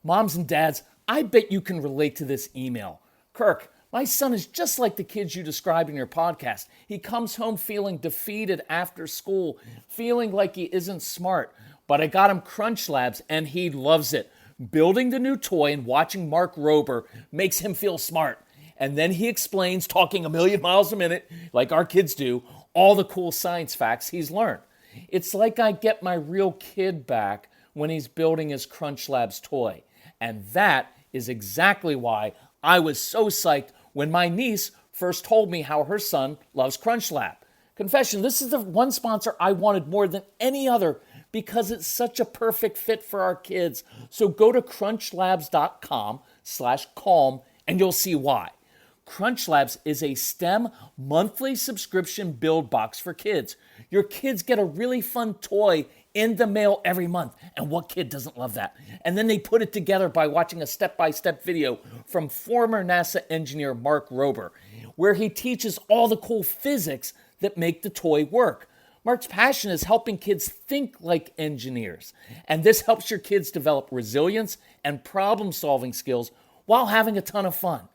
Moms and dads, I bet you can relate to this email. Kirk, my son is just like the kids you described in your podcast. He comes home feeling defeated after school, feeling like he isn't smart. But I got him Crunch Labs and he loves it. Building the new toy and watching Mark Rober makes him feel smart. And then he explains, talking a million miles a minute, like our kids do, all the cool science facts he's learned. It's like I get my real kid back when he's building his Crunch Labs toy. And that is exactly why I was so psyched when my niece first told me how her son loves Crunch Lab. Confession, this is the one sponsor I wanted more than any other because it's such a perfect fit for our kids. So go to crunchlabs.com/calm and you'll see why. Crunch Labs is a STEM monthly subscription build box for kids. Your kids get a really fun toy in the mail every month. And what kid doesn't love that? And then they put it together by watching a step-by-step video from former NASA engineer Mark Rober, where he teaches all the cool physics that make the toy work. Mark's passion is helping kids think like engineers. And this helps your kids develop resilience and problem-solving skills while having a ton of fun.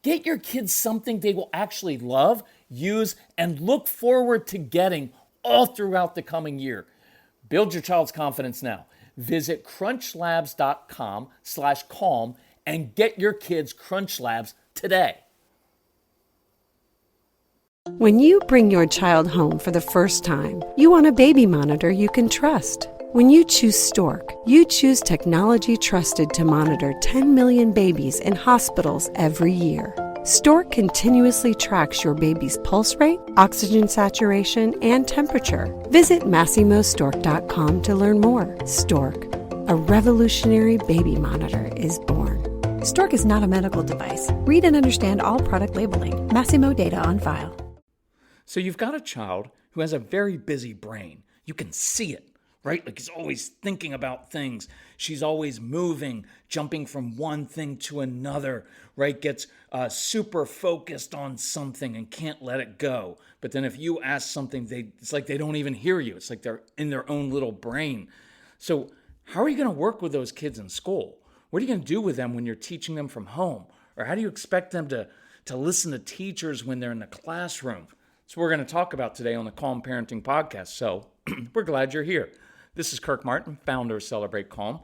Get your kids something they will actually love, use, and look forward to getting all throughout the coming year. Build your child's confidence now. Visit crunchlabs.com/calm and get your kids Crunch Labs today. When you bring your child home for the first time, you want a baby monitor you can trust. When you choose Stork, you choose technology trusted to monitor 10 million babies in hospitals every year. Stork continuously tracks your baby's pulse rate, oxygen saturation, and temperature. Visit MassimoStork.com to learn more. Stork, a revolutionary baby monitor, is born. Stork is not a medical device. Read and understand all product labeling. Massimo data on file. So you've got a child who has a very busy brain. You can see it, right? Like he's always thinking about things. She's always moving, jumping from one thing to another, right? Gets super focused on something and can't let it go. But then if you ask something, it's like they don't even hear you. It's like they're in their own little brain. So how are you going to work with those kids in school? What are you going to do with them when you're teaching them from home? Or how do you expect them to listen to teachers when they're in the classroom? That's what we're going to talk about today on the Calm Parenting Podcast. So we're glad you're here. This is Kirk Martin, founder of Celebrate Calm.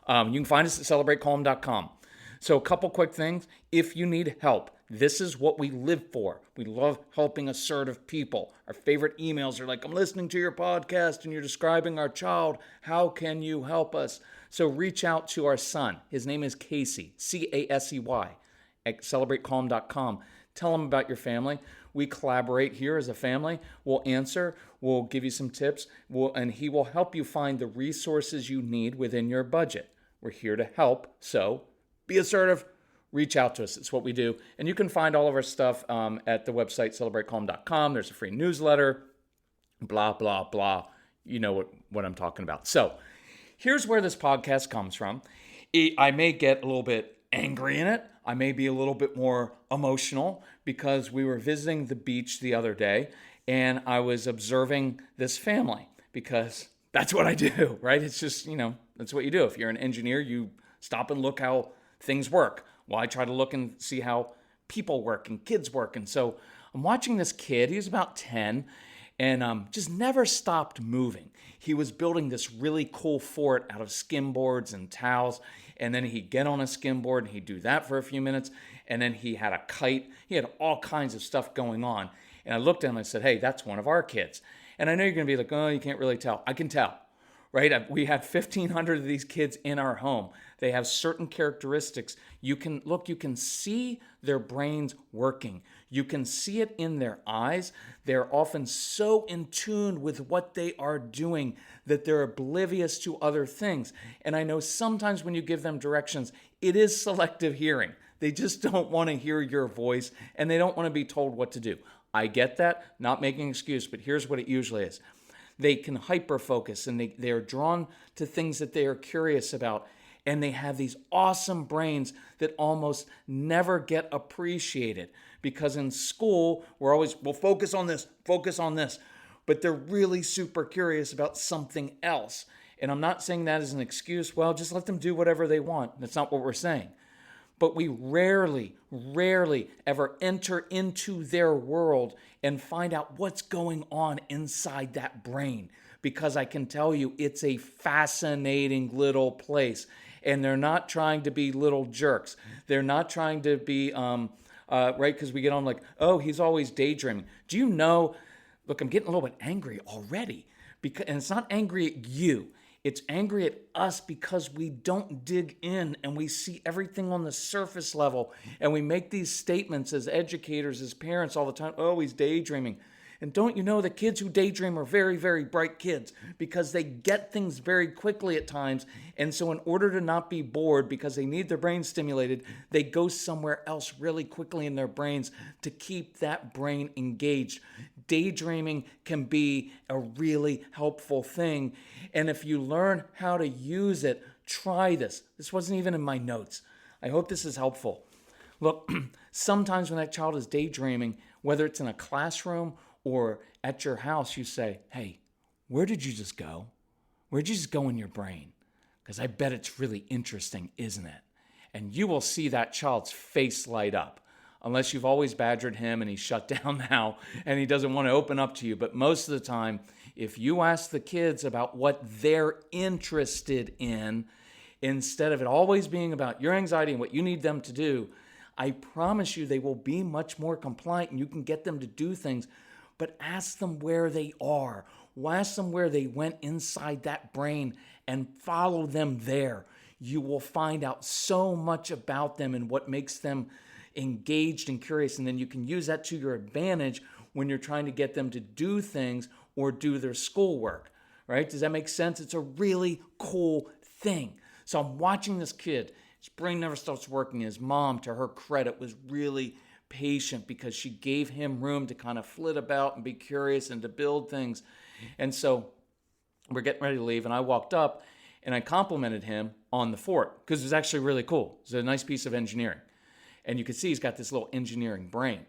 You can find us at celebratecalm.com. So a couple quick things. If you need help, this is what we live for. We love helping assertive people. Our favorite emails are like, I'm listening to your podcast and you're describing our child. How can you help us? So reach out to our son. His name is Casey, Casey, at celebratecalm.com. Tell him about your family. We collaborate here as a family. We'll answer. We'll give you some tips. And he will help you find the resources you need within your budget. We're here to help. So be assertive. Reach out to us. It's what we do. And you can find all of our stuff at the website, celebratecalm.com. There's a free newsletter. Blah, blah, blah. You know what I'm talking about. So here's where this podcast comes from. I may get a little bit angry in it. I may be a little bit more emotional because we were visiting the beach the other day and I was observing this family because that's what I do, right? It's just, that's what you do. If you're an engineer, you stop and look how things work. Well, I try to look and see how people work and kids work. And so I'm watching this kid. He was about 10 and just never stopped moving. He was building this really cool fort out of skimboards and towels. And then he'd get on a skimboard and he'd do that for a few minutes. And then he had a kite. He had all kinds of stuff going on. And I looked at him and I said, hey, that's one of our kids. And I know you're going to be like, oh, you can't really tell. I can tell, right? We had 1,500 of these kids in our home. They have certain characteristics. You can see their brains working. You can see it in their eyes. They're often so in tune with what they are doing that they're oblivious to other things. And I know sometimes when you give them directions, it is selective hearing. They just don't want to hear your voice and they don't want to be told what to do. I get that, not making an excuse, but here's what it usually is. They can hyper-focus and they are drawn to things that they are curious about. And they have these awesome brains that almost never get appreciated because in school, we'll focus on this, but they're really super curious about something else. And I'm not saying that as an excuse. Well, just let them do whatever they want. That's not what we're saying. But we rarely ever enter into their world and find out what's going on inside that brain. Because I can tell you, it's a fascinating little place. And they're not trying to be little jerks. They're not trying to be, right? Because we get on like, oh, he's always daydreaming. Do you know, look, I'm getting a little bit angry already. And it's not angry at you. It's angry at us because we don't dig in and we see everything on the surface level. And we make these statements as educators, as parents all the time. Oh, he's daydreaming. And don't you know the kids who daydream are very, very bright kids because they get things very quickly at times. And so in order to not be bored because they need their brain stimulated, they go somewhere else really quickly in their brains to keep that brain engaged. Daydreaming can be a really helpful thing. And if you learn how to use it, try this. This wasn't even in my notes. I hope this is helpful. Look, sometimes when that child is daydreaming, whether it's in a classroom or at your house, you say, hey, where did you just go? Where'd you just go in your brain? Because I bet it's really interesting, isn't it? And you will see that child's face light up. Unless you've always badgered him and he's shut down now and he doesn't want to open up to you. But most of the time, if you ask the kids about what they're interested in, instead of it always being about your anxiety and what you need them to do, I promise you they will be much more compliant and you can get them to do things. But ask them where they are. Ask them where they went inside that brain and follow them there. You will find out so much about them and what makes them engaged and curious, and then you can use that to your advantage when you're trying to get them to do things or do their schoolwork, right? Does that make sense? It's a really cool thing. So I'm watching this kid. His brain never stops working. His mom, to her credit, was really patient because she gave him room to kind of flit about and be curious and to build things. And so we're getting ready to leave, and I walked up and I complimented him on the fort because it was actually really cool. It was a nice piece of engineering. And you can see he's got this little engineering brain.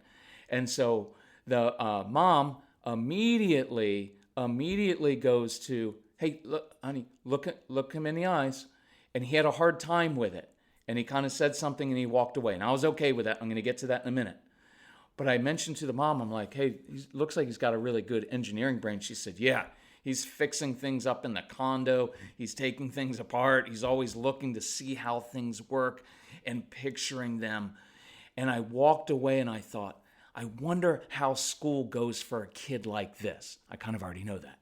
And so the mom immediately goes to, hey, look, honey, look him in the eyes. And he had a hard time with it. And he kind of said something and he walked away. And I was okay with that. I'm going to get to that in a minute. But I mentioned to the mom, I'm like, hey, he looks like he's got a really good engineering brain. She said, yeah, he's fixing things up in the condo. He's taking things apart. He's always looking to see how things work and picturing them. And I walked away and I thought, I wonder how school goes for a kid like this. I kind of already know that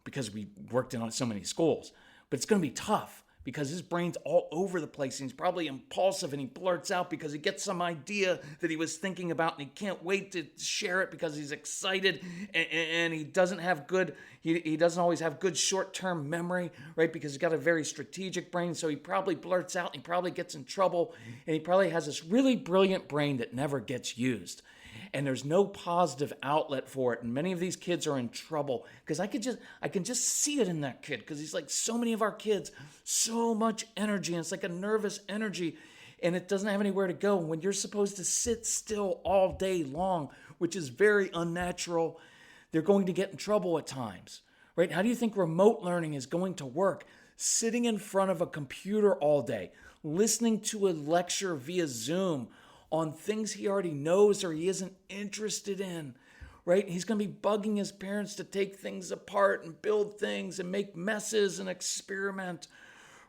because we worked in so many schools. But it's going to be tough because his brain's all over the place. And he's probably impulsive and he blurts out because he gets some idea that he was thinking about and he can't wait to share it because he's excited and he doesn't have good, he doesn't always have good short-term memory, right? Because he's got a very strategic brain. So he probably blurts out and he probably gets in trouble and he probably has this really brilliant brain that never gets used. And there's no positive outlet for it. And many of these kids are in trouble because I can just see it in that kid because he's like so many of our kids, so much energy. And it's like a nervous energy and it doesn't have anywhere to go. When you're supposed to sit still all day long, which is very unnatural, they're going to get in trouble at times, right? How do you think remote learning is going to work? Sitting in front of a computer all day, listening to a lecture via Zoom on things he already knows or he isn't interested in, right? He's going to be bugging his parents to take things apart and build things and make messes and experiment,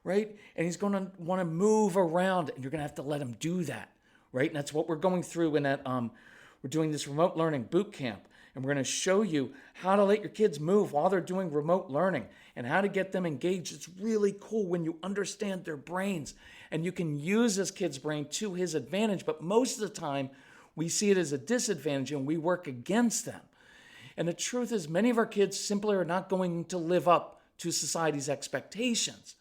right? And he's going to want to move around and you're going to have to let him do that, right? And that's what we're going through in that, we're doing this remote learning boot camp. And we're going to show you how to let your kids move while they're doing remote learning and how to get them engaged. It's really cool when you understand their brains and you can use this kid's brain to his advantage. But most of the time, we see it as a disadvantage and we work against them. And the truth is, many of our kids simply are not going to live up to society's expectations.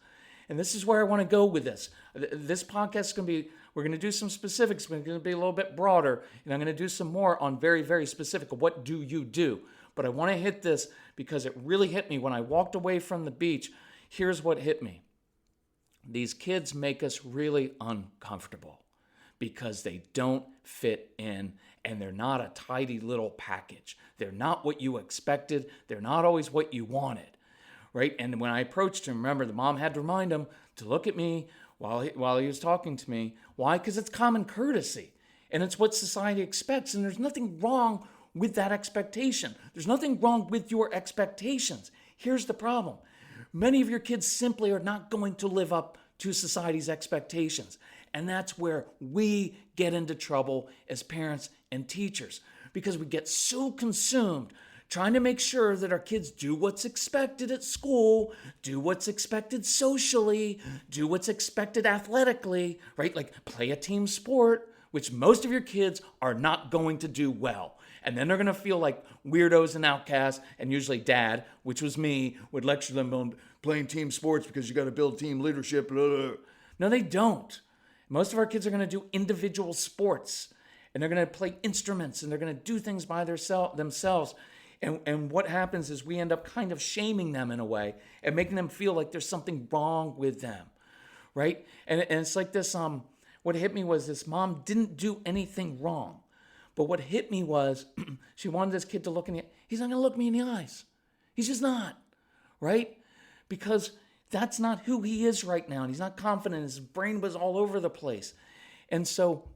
And this is where I want to go with this. This podcast is going to be, we're going to do some specifics. We're going to be a little bit broader. And I'm going to do some more on very, very specific. What do you do? But I want to hit this because it really hit me when I walked away from the beach. Here's what hit me. These kids make us really uncomfortable because they don't fit in and they're not a tidy little package. They're not what you expected. They're not always what you wanted, right? And when I approached him, remember, the mom had to remind him to look at me while he was talking to me. Why? Because it's common courtesy. And it's what society expects. And there's nothing wrong with that expectation. There's nothing wrong with your expectations. Here's the problem. Many of your kids simply are not going to live up to society's expectations. And that's where we get into trouble as parents and teachers, because we get so consumed trying to make sure that our kids do what's expected at school, do what's expected socially, do what's expected athletically, right? Like play a team sport, which most of your kids are not going to do well. And then they're going to feel like weirdos and outcasts, and usually dad, which was me, would lecture them on playing team sports because you got to build team leadership. Blah, blah. No, they don't. Most of our kids are going to do individual sports, and they're going to play instruments, and they're going to do things by themselves. And what happens is we end up kind of shaming them in a way and making them feel like there's something wrong with them, right? And it's like this, what hit me was this mom didn't do anything wrong. But what hit me was she wanted this kid to look in the, he's not going to look me in the eyes. He's just not, right? Because that's not who he is right now. And he's not confident. His brain was all over the place. And so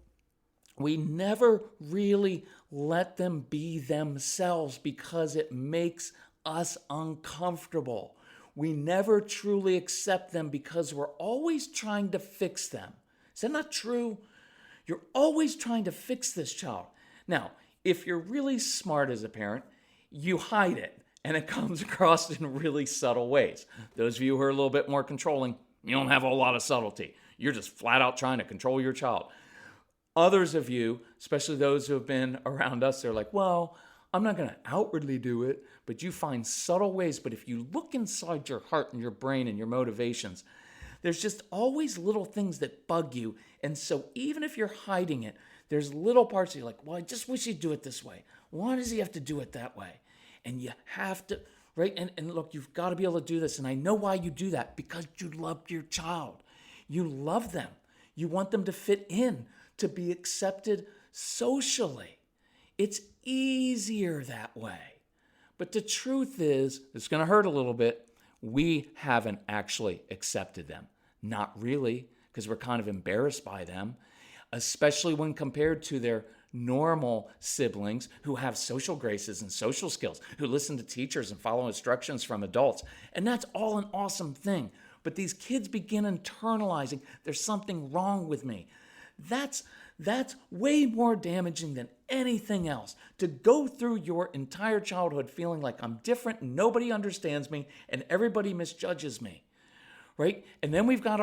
we never really let them be themselves because it makes us uncomfortable. We never truly accept them because we're always trying to fix them. Is that not true? You're always trying to fix this child. Now, if you're really smart as a parent, you hide it, and it comes across in really subtle ways. Those of you who are a little bit more controlling, you don't have a lot of subtlety. You're just flat out trying to control your child. Others of you, especially those who have been around us, they're like, well, I'm not going to outwardly do it, but you find subtle ways. But if you look inside your heart and your brain and your motivations, there's just always little things that bug you. And so even if you're hiding it, there's little parts of you like, well, I just wish he'd do it this way. Why does he have to do it that way? And you have to, right? And look, you've got to be able to do this. And I know why you do that, because you love your child. You love them. You want them to fit in, to be accepted socially. It's easier that way. But the truth is, it's going to hurt a little bit. We haven't actually accepted them. Not really, because we're kind of embarrassed by them, especially when compared to their normal siblings who have social graces and social skills, who listen to teachers and follow instructions from adults. And that's all an awesome thing. But these kids begin internalizing, there's something wrong with me. That's way more damaging than anything else. To go through your entire childhood feeling like I'm different, and nobody understands me, and everybody misjudges me, right? And then we've got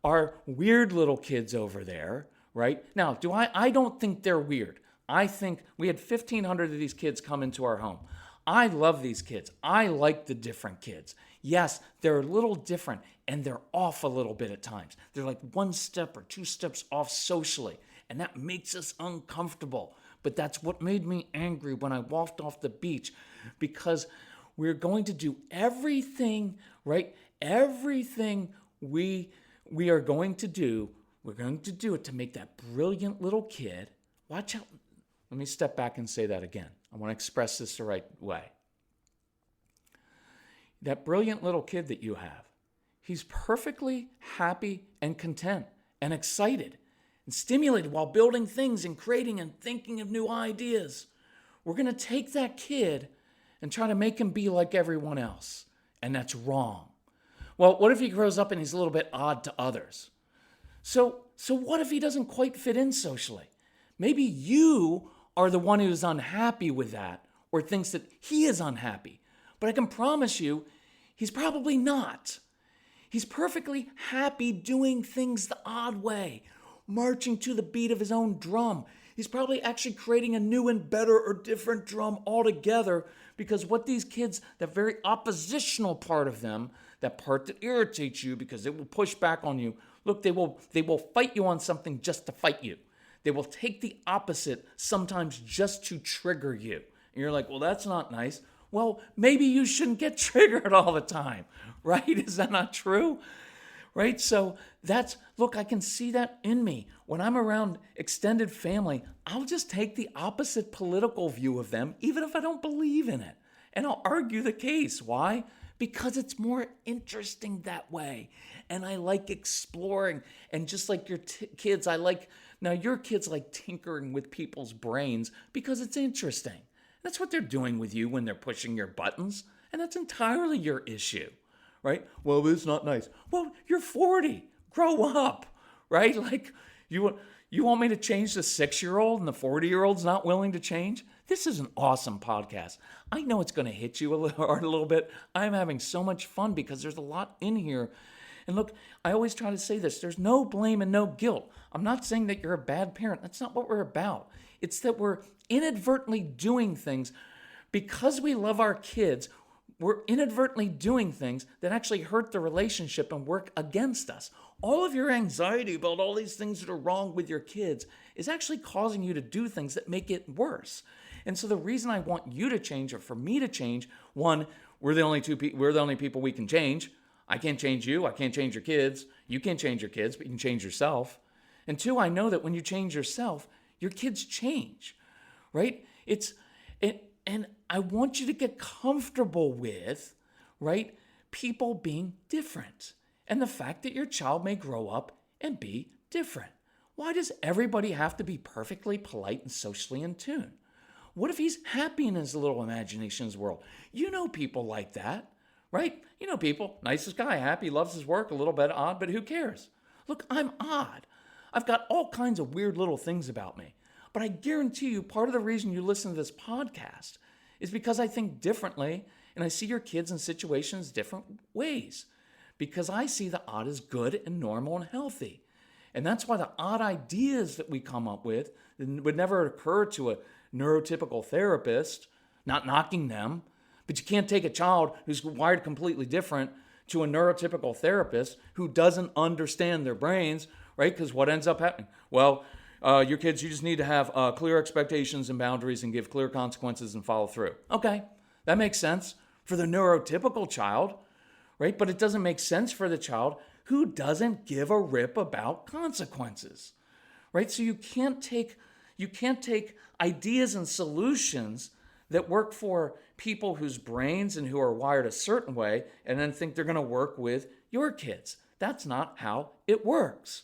our weird little kids over there, right? Now, I don't think they're weird. I think we had 1,500 of these kids come into our home. I love these kids. I like the different kids. Yes, they're a little different, and they're off a little bit at times. They're like one step or two steps off socially, and that makes us uncomfortable. But that's what made me angry when I walked off the beach, because we're going to do everything, right? Everything we are going to do, we're going to do it to make that brilliant little kid. Watch out. Let me step back and say that again. I want to express this the right way. That brilliant little kid that you have, he's perfectly happy and content and excited and stimulated while building things and creating and thinking of new ideas. We're going to take that kid and try to make him be like everyone else. And that's wrong. Well, what if he grows up and he's a little bit odd to others? So what if he doesn't quite fit in socially? Maybe you are the one who's unhappy with that or thinks that he is unhappy. But I can promise you, he's probably not. He's perfectly happy doing things the odd way, marching to the beat of his own drum. He's probably actually creating a new and better or different drum altogether, because what these kids, that very oppositional part of them, that part that irritates you because it will push back on you, look, they will fight you on something just to fight you. They will take the opposite sometimes just to trigger you. And you're like, well, that's not nice. Well, maybe you shouldn't get triggered all the time, right? Is that not true? Right? So look, I can see that in me. When I'm around extended family, I'll just take the opposite political view of them, even if I don't believe in it. And I'll argue the case. Why? because it's more interesting that way. And I like exploring. And just like your kids, now your kids like tinkering with people's brains because it's interesting. That's what they're doing with you when they're pushing your buttons. And that's entirely your issue, right? Well, it's not nice. Well, you're 40. Grow up, right? Like, you want me to change the 6-year-old and the 40-year-old's not willing to change? This is an awesome podcast. I know it's going to hit you a little bit. I'm having so much fun because there's a lot in here. And look, I always try to say this. There's no blame and no guilt. I'm not saying that you're a bad parent. That's not what we're about. It's that we're inadvertently doing things because we love our kids. We're inadvertently doing things that actually hurt the relationship and work against us. All of your anxiety about all these things that are wrong with your kids is actually causing you to do things that make it worse. And so the reason I want you to change, or for me to change, one, we're the only people we can change. I can't change you. I can't change your kids. You can't change your kids, but you can change yourself. And two, I know that when you change yourself, your kids change, right? And I want you to get comfortable with, right, people being different and the fact that your child may grow up and be different. Why does everybody have to be perfectly polite and socially in tune? What if he's happy in his little imaginations world? You know people like that, right? You know people, nicest guy, happy, loves his work, a little bit odd, but who cares? Look, I'm odd. I've got all kinds of weird little things about me. But I guarantee you, part of the reason you listen to this podcast is because I think differently and I see your kids in situations different ways. Because I see the odd as good and normal and healthy. And that's why the odd ideas that we come up with would never occur to a neurotypical therapist, not knocking them. But you can't take a child who's wired completely different to a neurotypical therapist who doesn't understand their brains, right? Because what ends up happening? Well, your kids, you just need to have clear expectations and boundaries and give clear consequences and follow through. Okay, that makes sense for the neurotypical child, right? But it doesn't make sense for the child who doesn't give a rip about consequences, right? So you can't take ideas and solutions that work for people whose brains and who are wired a certain way and then think they're going to work with your kids. That's not how it works.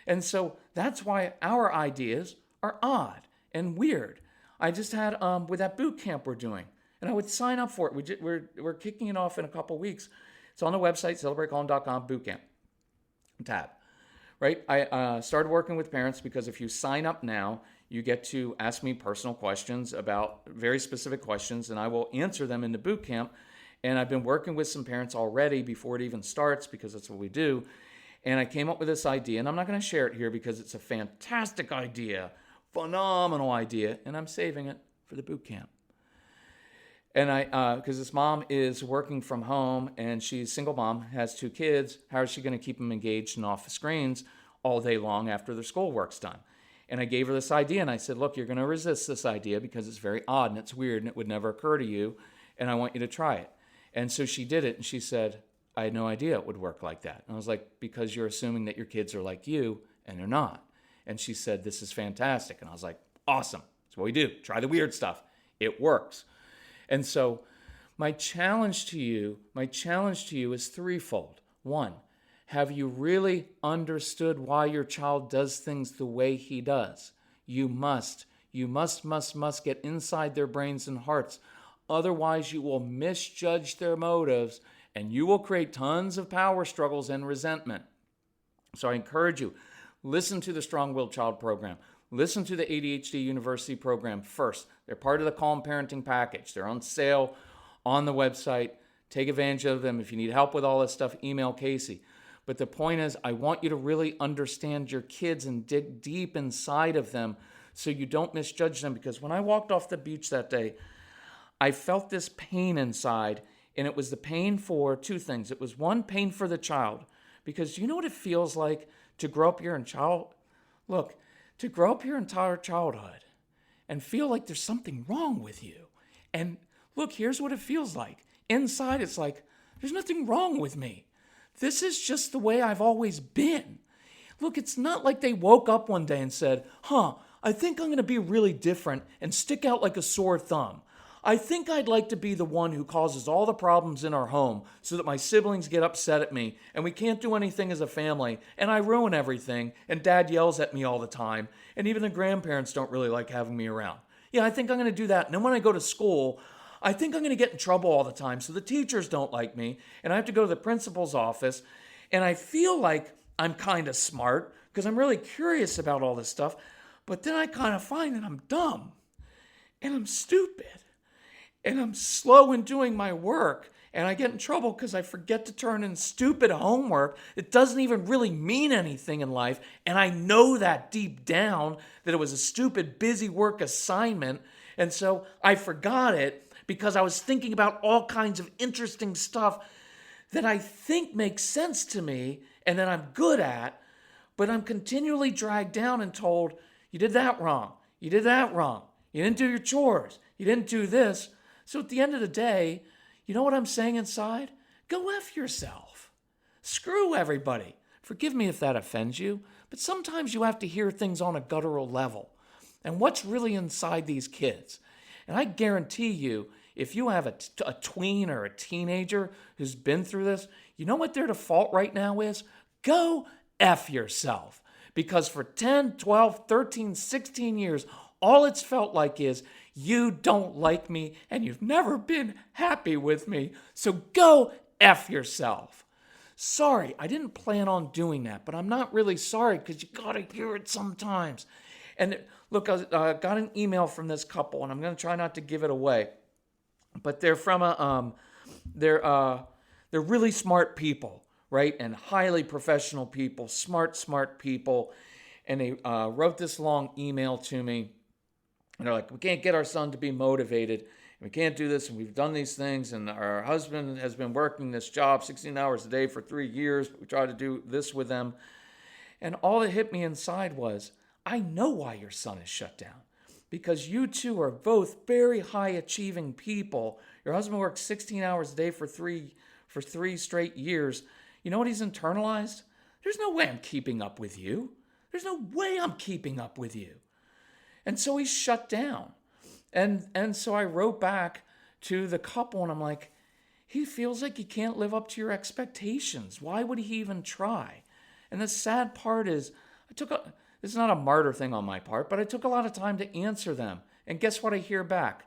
And so that's why our ideas are odd and weird. I just had with that boot camp we're doing, and I would sign up for it. We're kicking it off in a couple weeks. It's on the website, celebrateCalm.com, bootcamp tab, right? I started working with parents because if you sign up now, you get to ask me personal questions about very specific questions, and I will answer them in the bootcamp. And I've been working with some parents already before it even starts because that's what we do. And I came up with this idea, and I'm not going to share it here because it's a fantastic idea, phenomenal idea, and I'm saving it for the bootcamp. And because this mom is working from home and she's a single mom, has 2 kids. How is she going to keep them engaged and off the screens all day long after their schoolwork's done? And I gave her this idea and I said, look, you're going to resist this idea because it's very odd and it's weird and it would never occur to you. And I want you to try it. And so she did it and she said, I had no idea it would work like that. And I was like, because you're assuming that your kids are like you and they're not. And she said, this is fantastic. And I was like, awesome. That's what we do. Try the weird stuff. It works. And so my challenge to you is threefold. 1, have you really understood why your child does things the way he does? You must get inside their brains and hearts. Otherwise, you will misjudge their motives and you will create tons of power struggles and resentment. So I encourage you, listen to the Strong-Willed Child program. Listen to the ADHD University program first. They're part of the Calm Parenting package. They're on sale on the website. Take advantage of them. If you need help with all this stuff, email Casey. But the point is, I want you to really understand your kids and dig deep inside of them so you don't misjudge them. Because when I walked off the beach that day, I felt this pain inside, and it was the pain for 2 things. It was 1, pain for the child. Because you know what it feels like to grow up your entire childhood and feel like there's something wrong with you. And look, here's what it feels like. Inside, it's like, there's nothing wrong with me. This is just the way I've always been. Look, it's not like they woke up one day and said, I think I'm going to be really different and stick out like a sore thumb. I think I'd like to be the one who causes all the problems in our home so that my siblings get upset at me and we can't do anything as a family and I ruin everything and Dad yells at me all the time and even the grandparents don't really like having me around. Yeah, I think I'm going to do that. And then when I go to school, I think I'm going to get in trouble all the time so the teachers don't like me and I have to go to the principal's office and I feel like I'm kind of smart because I'm really curious about all this stuff, but then I kind of find that I'm dumb and I'm stupid. And I'm slow in doing my work. And I get in trouble because I forget to turn in stupid homework. It doesn't even really mean anything in life. And I know that deep down that it was a stupid busy work assignment. And so I forgot it because I was thinking about all kinds of interesting stuff that I think makes sense to me and that I'm good at. But I'm continually dragged down and told, you did that wrong. You did that wrong. You didn't do your chores. You didn't do this. So at the end of the day, you know what I'm saying inside? Go F yourself. Screw everybody. Forgive me if that offends you, but sometimes you have to hear things on a guttural level. And what's really inside these kids? And I guarantee you, if you have a tween or a teenager who's been through this, you know what their default right now is? Go F yourself. Because for 10, 12, 13, 16 years, all it's felt like is, you don't like me and you've never been happy with me, so go F yourself. Sorry, I didn't plan on doing that, but I'm not really sorry because you gotta hear it sometimes. And look, I got an email from this couple, and I'm gonna try not to give it away, but they're from they're really smart people, right? And highly professional people, smart people, and they wrote this long email to me. And they're like, we can't get our son to be motivated. And we can't do this. And we've done these things. And our husband has been working this job 16 hours a day for 3 years. But we try to do this with them. And all that hit me inside was, I know why your son is shut down. Because you two are both very high achieving people. Your husband works 16 hours a day for three straight years. You know what he's internalized? There's no way I'm keeping up with you. There's no way I'm keeping up with you. And so he's shut down. And so I wrote back to the couple and I'm like, he feels like he can't live up to your expectations. Why would he even try? And the sad part is, this is not a martyr thing on my part, but I took a lot of time to answer them. And guess what I hear back?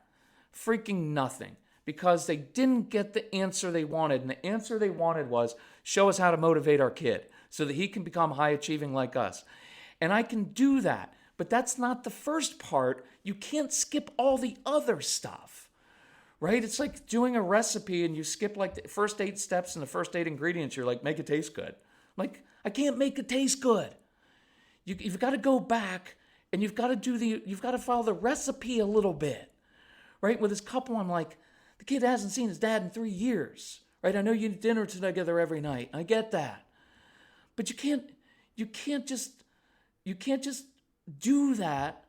Freaking nothing. Because they didn't get the answer they wanted. And the answer they wanted was, show us how to motivate our kid so that he can become high achieving like us. And I can do that. But that's not the first part. You can't skip all the other stuff, right? It's like doing a recipe and you skip like the first 8 steps and the first 8 ingredients. You're like, make it taste good. Like, I can't make it taste good. You've got to go back and you've got to follow the recipe a little bit, right? With this couple, I'm like, the kid hasn't seen his dad in 3 years, right? I know you eat dinner together every night. I get that. But you can't just do that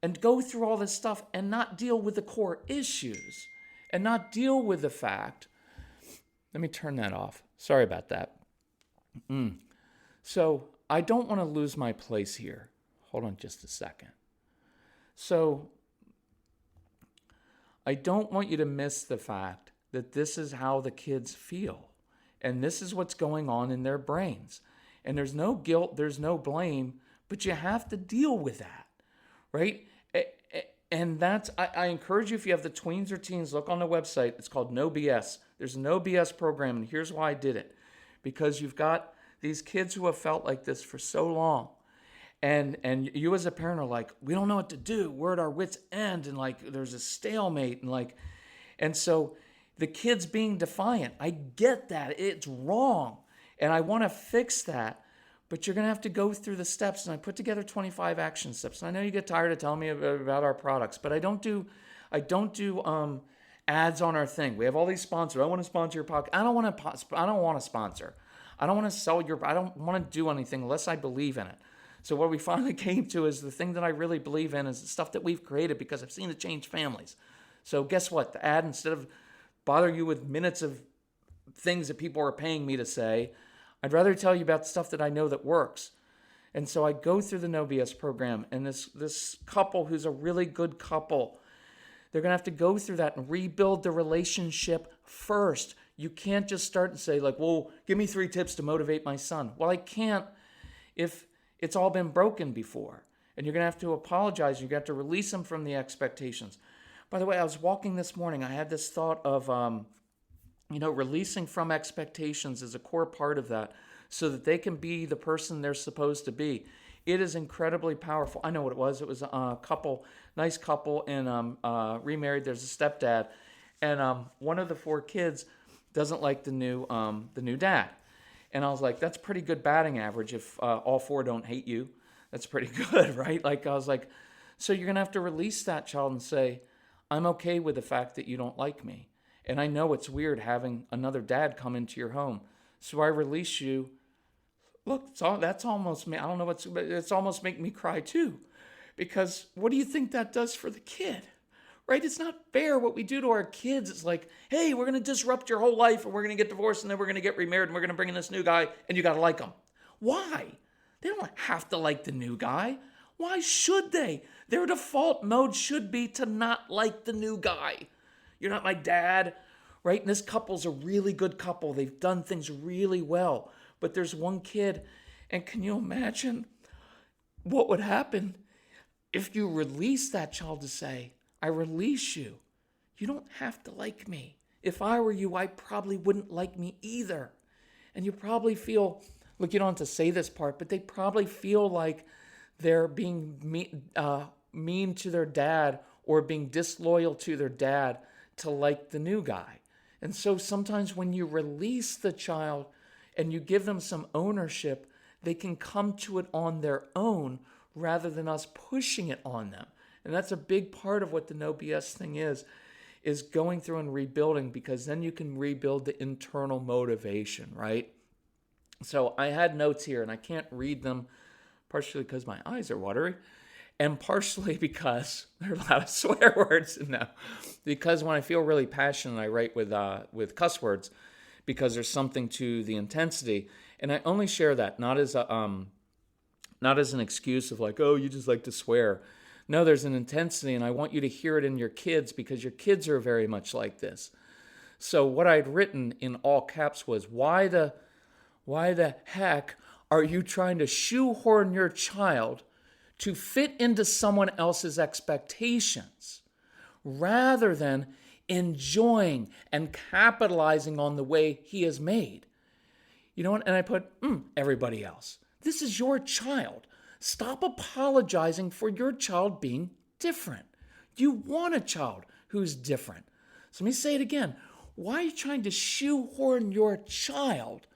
and go through all this stuff and not deal with the core issues and not deal with the fact. Let me turn that off. Sorry about that. So I don't want to lose my place here. Hold on just a second. So I don't want you to miss the fact that this is how the kids feel. And this is what's going on in their brains. And there's no guilt, there's no blame, but you have to deal with that, right? And that's, I encourage you, if you have the tweens or teens, look on the website. It's called No B.S. There's a No B.S. program, and here's why I did it. Because you've got these kids who have felt like this for so long. And you as a parent are like, we don't know what to do. We're at our wits' end, and like there's a stalemate, and so the kids being defiant. I get that. It's wrong. And I want to fix that. But you're going to have to go through the steps. And I put together 25 action steps. And I know you get tired of telling me about our products, but I don't do ads on our thing. We have all these sponsors. I want to sponsor your podcast. I don't want to sponsor. I don't want to sell I don't want to do anything unless I believe in it. So what we finally came to is the thing that I really believe in is the stuff that we've created because I've seen it change families. So guess what? The ad, instead of bother you with minutes of things that people are paying me to say, I'd rather tell you about stuff that I know that works. And so I go through the No B.S. program, and this couple who's a really good couple, They're going to have to go through that and rebuild the relationship first. You can't just start and say, like, well, give me 3 tips to motivate my son. Well, I can't if it's all been broken before. And you're going to have to apologize. You're going to have to release them from the expectations. By the way, I was walking this morning. I had this thought of, releasing from expectations is a core part of that so that they can be the person they're supposed to be. It is incredibly powerful. I know what it was. It was a couple, nice couple, and remarried. There's a stepdad. And one of the 4 kids doesn't like the new dad. And I was like, that's pretty good batting average if all 4 don't hate you. That's pretty good, right? Like, I was like, so you're going to have to release that child and say, I'm okay with the fact that you don't like me. And I know it's weird having another dad come into your home. So I release you. Look, that's almost me. I don't know it's almost making me cry too. Because what do you think that does for the kid? Right? It's not fair what we do to our kids. It's like, hey, we're going to disrupt your whole life and we're going to get divorced and then we're going to get remarried and we're going to bring in this new guy and you got to like him. Why? They don't have to like the new guy. Why should they? Their default mode should be to not like the new guy. You're not my dad, right? And this couple's a really good couple. They've done things really well. But there's one kid, and can you imagine what would happen if you release that child to say, I release you. You don't have to like me. If I were you, I probably wouldn't like me either. And you probably feel, look, you don't have to say this part, but they probably feel like they're being mean to their dad or being disloyal to their dad to like the new guy. And so sometimes when you release the child and you give them some ownership, they can come to it on their own rather than us pushing it on them. And that's a big part of what the No BS thing is going through and rebuilding, because then you can rebuild the internal motivation, right? So I had notes here and I can't read them, partially because my eyes are watery and partially because there are a lot of swear words in them. Because when I feel really passionate, I write with cuss words because there's something to the intensity. And I only share that not as an excuse of like, oh, you just like to swear. No, there's an intensity, and I want you to hear it in your kids because your kids are very much like this. So what I'd written in all caps was, why the heck are you trying to shoehorn your child to fit into someone else's expectations rather than enjoying and capitalizing on the way he is made? You know what? And I put, everybody else. This is your child. Stop apologizing for your child being different. You want a child who's different. So let me say it again. Why are you trying to shoehorn your child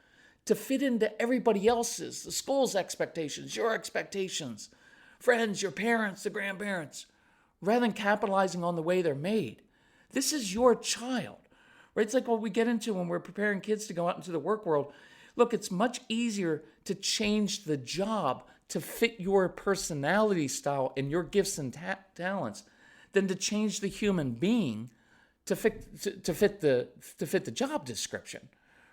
to fit into everybody else's, the school's expectations, your expectations, friends, your parents, the grandparents, rather than capitalizing on the way they're made? This is your child, right? It's like what we get into when we're preparing kids to go out into the work world. Look, it's much easier to change the job to fit your personality style and your gifts and talents than to change the human being to fit the job description,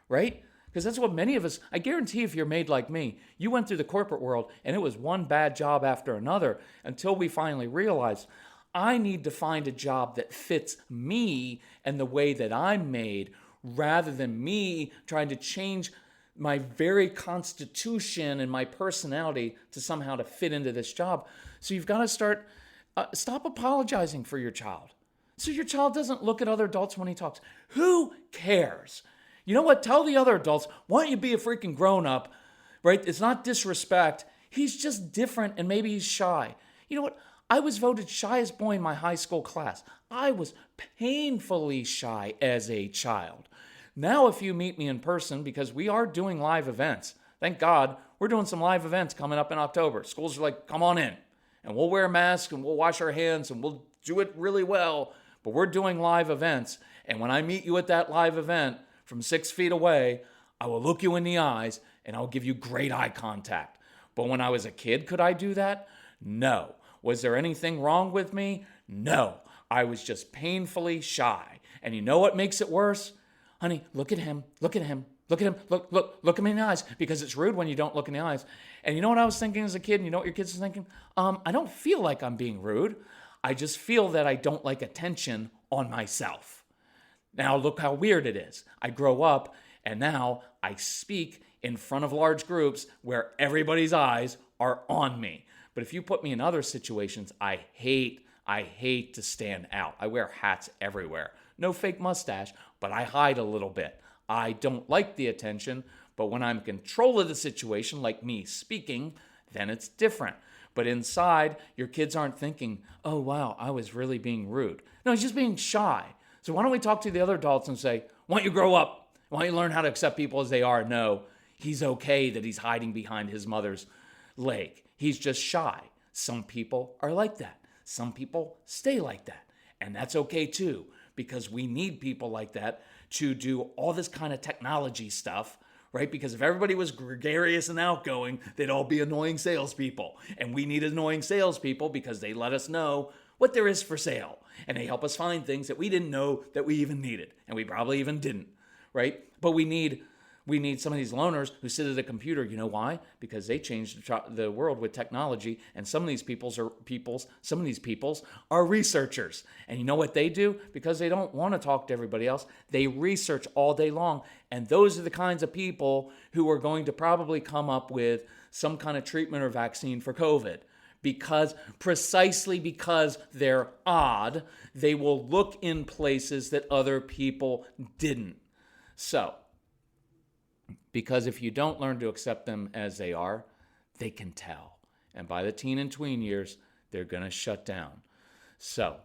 right? Because that's what many of us, I guarantee if you're made like me, you went through the corporate world and it was one bad job after another until we finally realized, I need to find a job that fits me and the way that I'm made rather than me trying to change my very constitution and my personality to somehow to fit into this job. So you've got to stop apologizing for your child. So your child doesn't look at other adults when he talks. Who cares? You know what? Tell the other adults, why don't you be a freaking grown-up, right? It's not disrespect. He's just different and maybe he's shy. You know what? I was voted shyest boy in my high school class. I was painfully shy as a child. Now, if you meet me in person, because we are doing live events, thank God, we're doing some live events coming up in October. Schools are like, come on in, and we'll wear masks, and we'll wash our hands, and we'll do it really well, but we're doing live events, and when I meet you at that live event from 6 feet away, I will look you in the eyes, and I'll give you great eye contact. But when I was a kid, could I do that? No. Was there anything wrong with me? No. I was just painfully shy. And you know what makes it worse? Honey, look at him, look at him, look at him, look him in the eyes, because it's rude when you don't look in the eyes. And you know what I was thinking as a kid, and you know what your kids are thinking? I don't feel like I'm being rude. I just feel that I don't like attention on myself. Now, look how weird it is. I grow up and now I speak in front of large groups where everybody's eyes are on me. But if you put me in other situations, I hate to stand out. I wear hats everywhere. No fake mustache, but I hide a little bit. I don't like the attention, but when I'm in control of the situation, like me speaking, then it's different. But inside, your kids aren't thinking, oh, wow, I was really being rude. No, he's just being shy. So why don't we talk to the other adults and say, why don't you grow up? Why don't you learn how to accept people as they are? No, he's okay that he's hiding behind his mother's leg. He's just shy. Some people are like that. Some people stay like that. And that's okay too, because we need people like that to do all this kind of technology stuff, right? Because if everybody was gregarious and outgoing, they'd all be annoying salespeople. And we need annoying salespeople because they let us know what there is for sale. And they help us find things that we didn't know that we even needed. And we probably even didn't, right? But we need some of these loners who sit at a computer. You know why? Because they changed the world with technology. And some of these peoples are researchers. And you know what they do? Because they don't want to talk to everybody else. They research all day long. And those are the kinds of people who are going to probably come up with some kind of treatment or vaccine for COVID. Precisely because they're odd, they will look in places that other people didn't. So, because if you don't learn to accept them as they are, they can tell. And by the teen and tween years, they're going to shut down. So,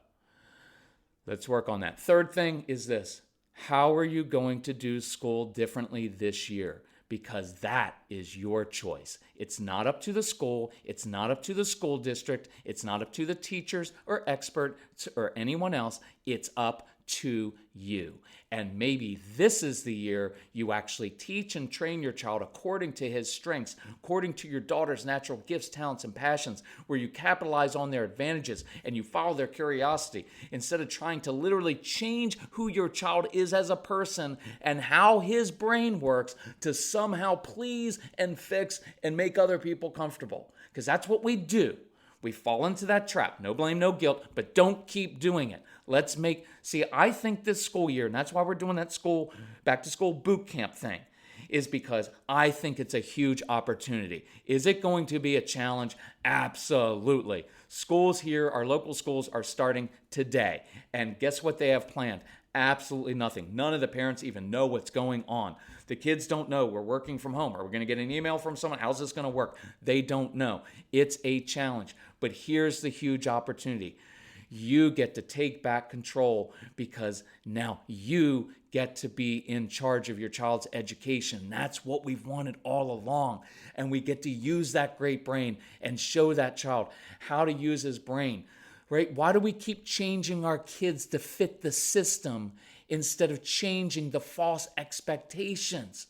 let's work on that. Third thing is this. How are you going to do school differently this year? Because that is your choice. It's not up to the school. It's not up to the school district. It's not up to the teachers or experts or anyone else. It's up to you. And maybe this is the year you actually teach and train your child according to his strengths, according to your daughter's natural gifts, talents, and passions, where you capitalize on their advantages and you follow their curiosity instead of trying to literally change who your child is as a person and how his brain works to somehow please and fix and make other people comfortable. Because that's what we do. We fall into that trap. No blame, no guilt, but don't keep doing it. I think this school year, and that's why we're doing that back to school boot camp thing, is because I think it's a huge opportunity. Is it going to be a challenge? Absolutely. Schools here, our local schools, are starting today. And guess what they have planned? Absolutely nothing. None of the parents even know what's going on. The kids don't know. We're working from home. Are we going to get an email from someone? How's this going to work? They don't know. It's a challenge. But here's the huge opportunity. You get to take back control because now you get to be in charge of your child's education. That's what we've wanted all along. And we get to use that great brain and show that child how to use his brain. Right? Why do we keep changing our kids to fit the system instead of changing the false expectations?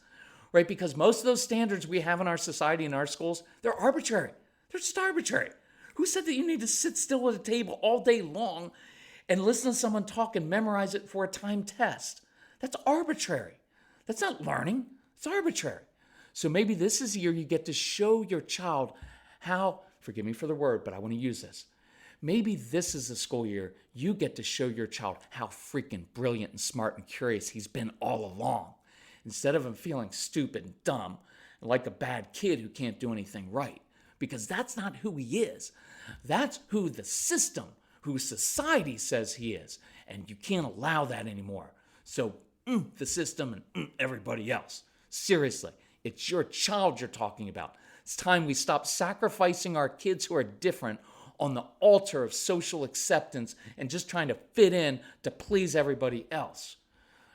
Right? Because most of those standards we have in our society and our schools, they're arbitrary. They're just arbitrary. Who said that you need to sit still at a table all day long and listen to someone talk and memorize it for a timed test? That's arbitrary. That's not learning. It's arbitrary. So maybe this is the year you get to show your child how, forgive me for the word, but I want to use this. Maybe this is the school year you get to show your child how freaking brilliant and smart and curious he's been all along. Instead of him feeling stupid and dumb and like a bad kid who can't do anything right. Because that's not who he is. That's who the system, who society says he is. And you can't allow that anymore. So, the system and everybody else. Seriously, it's your child you're talking about. It's time we stop sacrificing our kids who are different on the altar of social acceptance and just trying to fit in to please everybody else.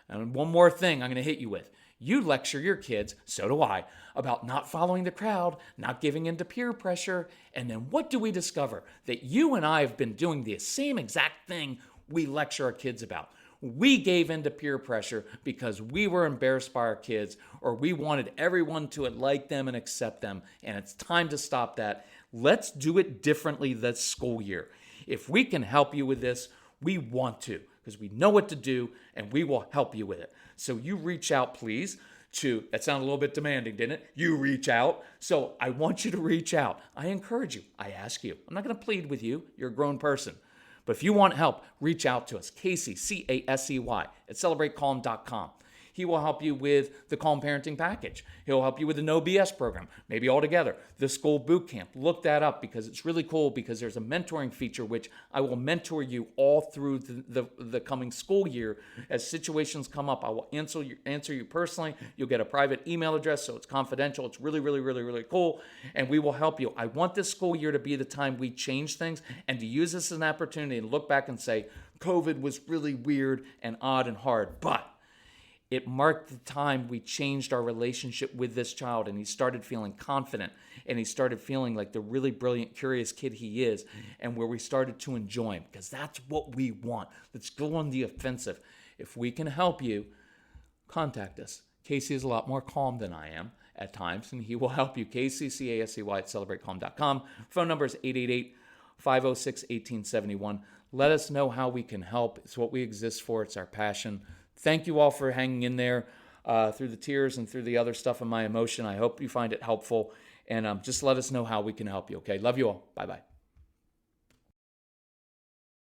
And one more thing I'm going to hit you with. You lecture your kids, so do I, about not following the crowd, not giving in to peer pressure, and then what do we discover? That you and I have been doing the same exact thing we lecture our kids about. We gave in to peer pressure because we were embarrassed by our kids or we wanted everyone to like them and accept them, and it's time to stop that. Let's do it differently this school year. If we can help you with this, we want to because we know what to do and we will help you with it. So you reach out, please, that sounded a little bit demanding, didn't it? You reach out. So I want you to reach out. I encourage you. I ask you. I'm not going to plead with you. You're a grown person. But if you want help, reach out to us. Casey, Casey, at celebratecalm.com. He will help you with the Calm Parenting Package. He'll help you with the No B.S. program, maybe all together. The School Boot Camp. Look that up because it's really cool because there's a mentoring feature which I will mentor you all through the coming school year. As situations come up, I will answer you personally. You'll get a private email address, so it's confidential. It's really, really, really, really cool, and we will help you. I want this school year to be the time we change things and to use this as an opportunity to look back and say, COVID was really weird and odd and hard, but it marked the time we changed our relationship with this child, and he started feeling confident, and he started feeling like the really brilliant, curious kid he is, and where we started to enjoy him, because that's what we want. Let's go on the offensive. If we can help you, contact us. Casey is a lot more calm than I am at times, and he will help you. Casey, Casey, at celebratecalm.com. Phone number is 888-506-1871. Let us know how we can help. It's what we exist for. It's our passion. Thank you all for hanging in there through the tears and through the other stuff and my emotion. I hope you find it helpful. And just let us know how we can help you, okay? Love you all. Bye-bye.